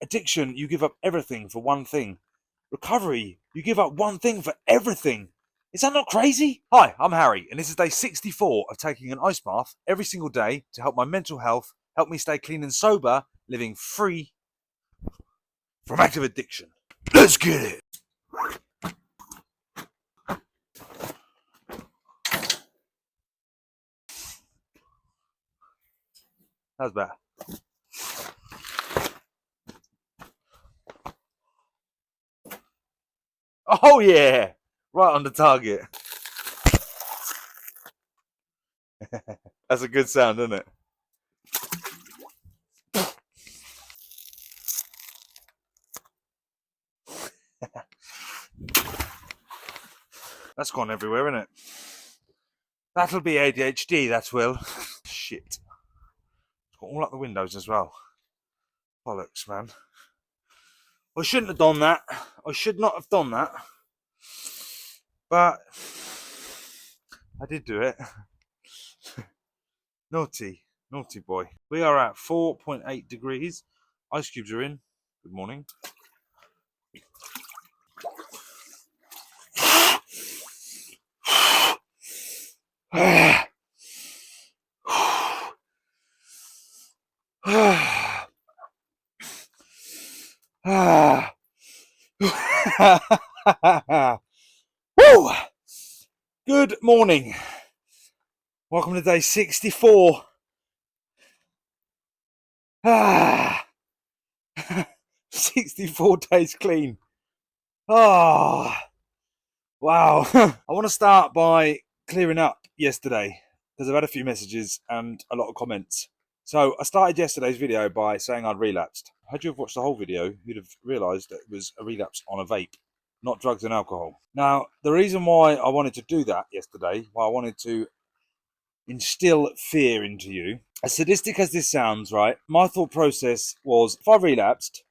Addiction, you give up everything for one thing. Recovery, you give up one thing for everything. Is that not crazy? Hi, I'm Harry, and this is day 64 of taking an ice bath every single day to help my mental health, help me stay clean and sober, living free from active addiction. Let's get it! How's that? Oh yeah! Right on the target. That's a good sound, isn't it? That's gone everywhere, isn't it? That'll be ADHD, that will. Shit. It's got all up the windows as well. Bollocks, man. I shouldn't have done that. I should not have done that. But I did do it. Naughty boy. We are at 4.8 degrees. Ice cubes are in. Good morning. Woo! Good morning. Welcome to day 64. 64 days clean. Oh, wow. I want to start by clearing up yesterday because I've had a few messages and a lot of comments. So I started yesterday's video by saying I'd relapsed. Had you have watched the whole video, you'd have realised that it was a relapse on a vape, not drugs and alcohol. Now, the reason why I wanted to do that yesterday, why I wanted to instill fear into you, as sadistic as this sounds, right? My thought process was, if I relapsed,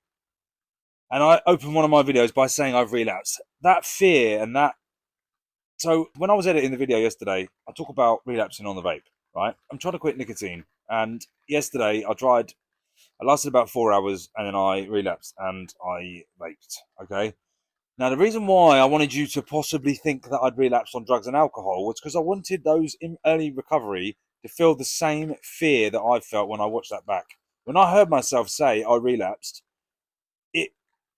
and I opened one of my videos by saying I've relapsed, that fear and that... So when I was editing the video yesterday, I talk about relapsing on the vape, right? I'm trying to quit nicotine. And yesterday I lasted about 4 hours and then I relapsed and I vaped, okay? Now, the reason why I wanted you to possibly think that I'd relapsed on drugs and alcohol was because I wanted those in early recovery to feel the same fear that I felt when I watched that back. When I heard myself say I relapsed, it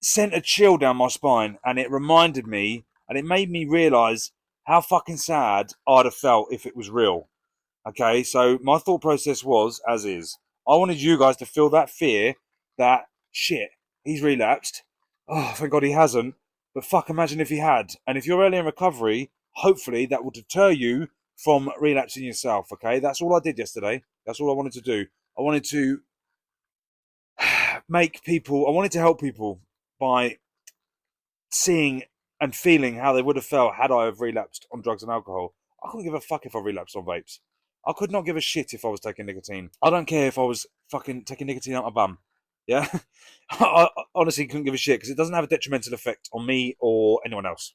sent a chill down my spine and it reminded me and it made me realise how fucking sad I'd have felt if it was real. Okay, so my thought process was, as is, I wanted you guys to feel that fear that, shit, he's relapsed. Oh, thank God he hasn't. But fuck, imagine if he had. And if you're early in recovery, hopefully that will deter you from relapsing yourself, okay? That's all I did yesterday. That's all I wanted to do. I wanted to help people by seeing and feeling how they would have felt had I have relapsed on drugs and alcohol. I couldn't give a fuck if I relapsed on vapes. I could not give a shit if I was taking nicotine. I don't care if I was fucking taking nicotine out my bum. Yeah? I honestly couldn't give a shit because it doesn't have a detrimental effect on me or anyone else.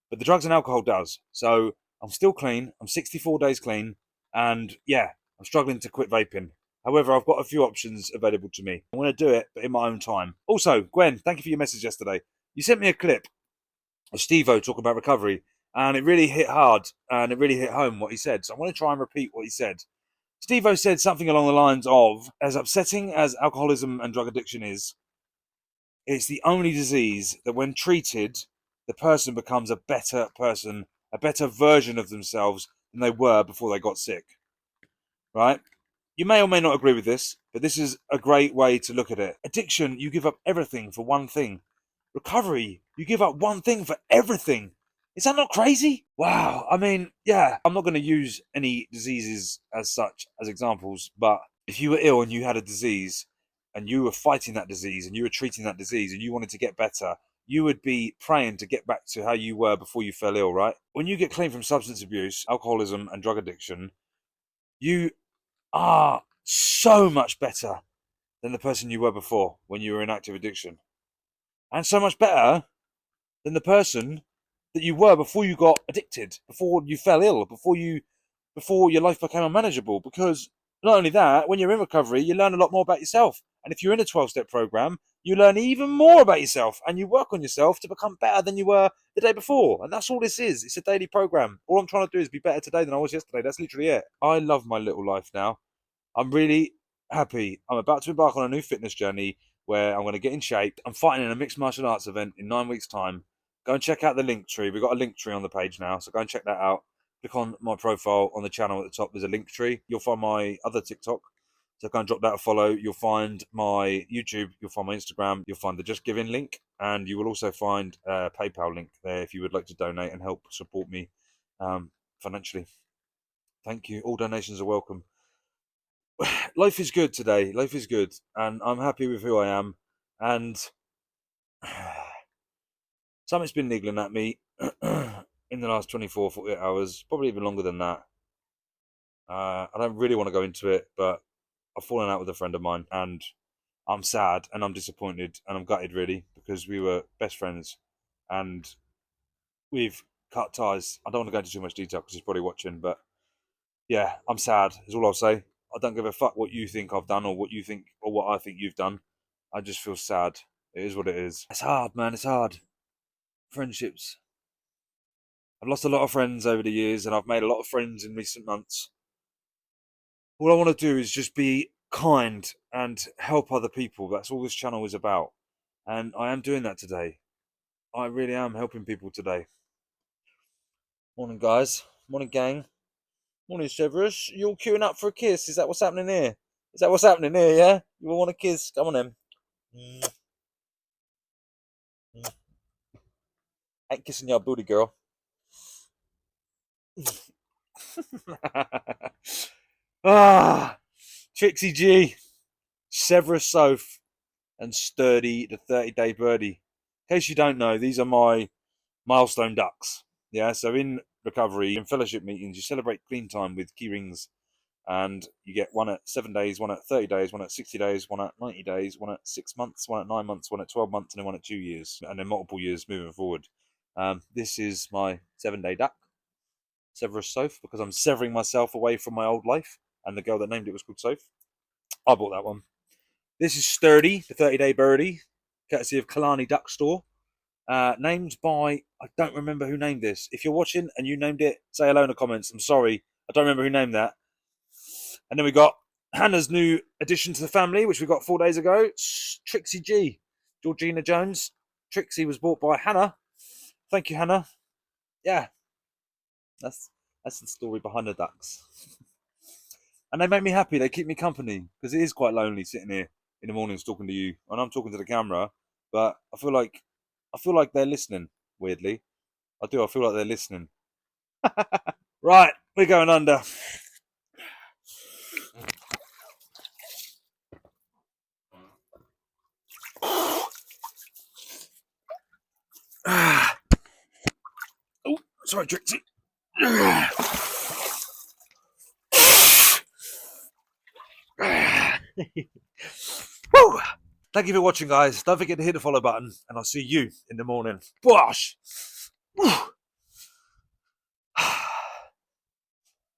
But the drugs and alcohol does. So I'm still clean. I'm 64 days clean. And yeah, I'm struggling to quit vaping. However, I've got a few options available to me. I'm going to do it, but in my own time. Also, Gwen, thank you for your message yesterday. You sent me a clip of Steve-O talking about recovery, and it really hit hard, and it really hit home what he said. So I'm going to try and repeat what he said. Steve-O said something along the lines of, as upsetting as alcoholism and drug addiction is, it's the only disease that when treated, the person becomes a better person, a better version of themselves than they were before they got sick. Right? You may or may not agree with this, but this is a great way to look at it. Addiction, you give up everything for one thing. Recovery, you give up one thing for everything. Is that not crazy? Wow. I mean, yeah, I'm not going to use any diseases as such as examples, but if you were ill and you had a disease and you were fighting that disease and you were treating that disease and you wanted to get better, you would be praying to get back to how you were before you fell ill, right? When you get clean from substance abuse, alcoholism and drug addiction, you are so much better than the person you were before when you were in active addiction. And so much better than the person that you were before you got addicted, before you fell ill, before your life became unmanageable. Because not only that, when you're in recovery, you learn a lot more about yourself And if you're in a 12-step program, you learn even more about yourself and you work on yourself to become better than you were the day before. And that's all this is. It's a daily program. All I'm trying to do is be better today than I was yesterday. That's literally it. I love my little life now. I'm really happy. I'm about to embark on a new fitness journey where I'm going to get in shape. I'm fighting in a mixed martial arts event in 9 weeks' time. Go and check out the link tree. We've got a link tree on the page now, so go and check that out. Click on my profile on the channel at the top. There's a link tree. You'll find my other TikTok. So go and drop that a follow. You'll find my YouTube. You'll find my Instagram. You'll find the Just Giving link. And you will also find a PayPal link there if you would like to donate and help support me financially. Thank you. All donations are welcome. Life is good today. Life is good. And I'm happy with who I am. And something's been niggling at me in the last 24, 48 hours. Probably even longer than that. I don't really want to go into it, but I've fallen out with a friend of mine. And I'm sad and I'm disappointed and I'm gutted, really, because we were best friends. And we've cut ties. I don't want to go into too much detail because he's probably watching. But yeah, I'm sad is all I'll say. I don't give a fuck what you think I've done or what you think or what I think you've done. I just feel sad. It is what it is. It's hard, man. It's hard. Friendships. I've lost a lot of friends over the years and I've made a lot of friends in recent months. All I want to do is just be kind and help other people. That's all this channel is about. And I am doing that today. I really am helping people today. Morning, guys. Morning, gang. Morning, Severus. You all queuing up for a kiss? Is that what's happening here? Is that what's happening here, yeah? You all want a kiss? Come on, then. Ain't kissing your booty, girl. Trixie G, Severus Soph, and Sturdy, the 30-day birdie. In case you don't know, these are my milestone ducks. Yeah, so in recovery, in fellowship meetings, you celebrate clean time with key rings. And you get one at 7 days, one at 30 days, one at 60 days, one at 90 days, one at 6 months, one at 9 months, one at 12 months, and then one at 2 years, and then multiple years moving forward. This is my 7-day duck, Severus Soph, because I'm severing myself away from my old life, and the girl that named it was called Soph. I bought that one. This is Sturdy, the 30-day birdie, courtesy of Kalani Duck Store. Named by, I don't remember who named this. If you're watching and you named it, say hello in the comments. I'm sorry, I don't remember who named that. And then we got Hannah's new addition to the family, which we got 4 days ago, Trixie G, Georgina Jones. Trixie was bought by Hannah. Thank you, Hannah. Yeah, that's the story behind the ducks. And they make me happy. They keep me company because it is quite lonely sitting here in the mornings talking to you, and I'm talking to the camera. But I feel like they're listening. Weirdly, I do. I feel like they're listening. Right, we're going under. Oh, sorry, Trixie. Woo! Thank you for watching, guys. Don't forget to hit the follow button, and I'll see you in the morning. Bosh!